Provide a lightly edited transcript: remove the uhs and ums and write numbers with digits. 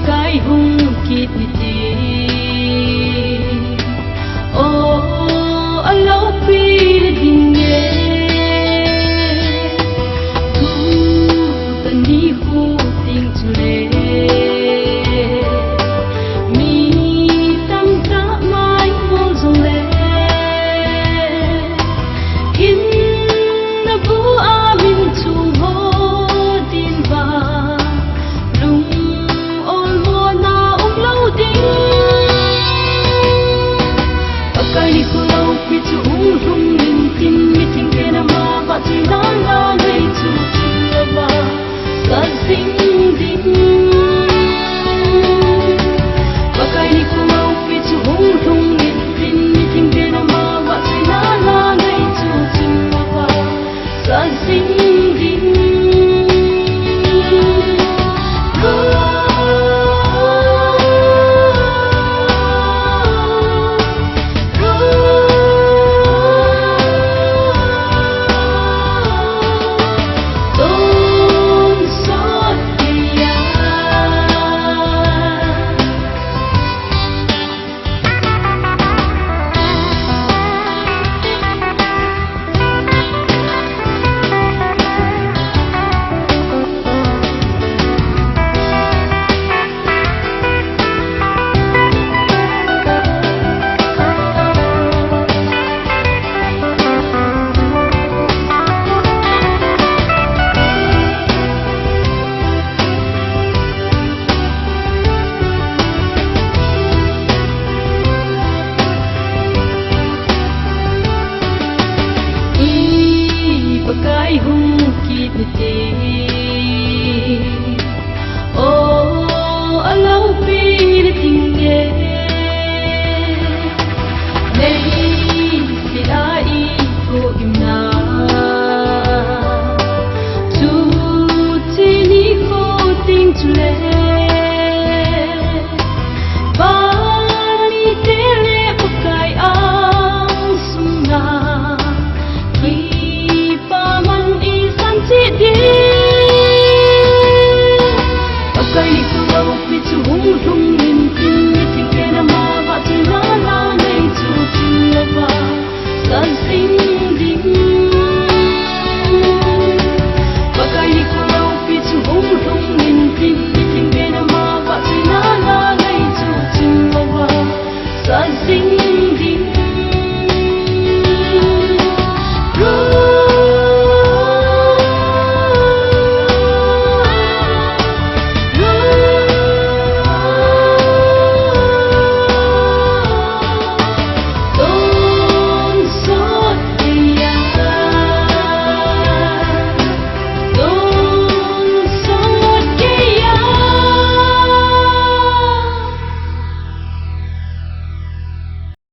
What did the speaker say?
cái hung kít đi ô alo pi đình nghe tu tân đi hu tình chule mi tăng ta mai mong dòng lệ in na bu a min chung ho tin ba Kali ko lau pitu rung min tin mi ting ke na ma ba ti na la nei tu tu ba sa sing ding ba kali ko lau pitu rung min tin mi ting ke na ma ba ti na la nei tu tu ba sa sing ding cái hung kít đi ô alo pi tình nghe đây thì ai cô im na tu chỉ ni cô tình chule ba ni tele pakai ang sunga Kali ko lau pitu rung min tin mi ting ke na ma ba ti na la nei tu tu ba sa sing ding ba kali ko lau pitu rung min tin mi ting ke na ma ba ti na la nei tu tu ba sa sing ding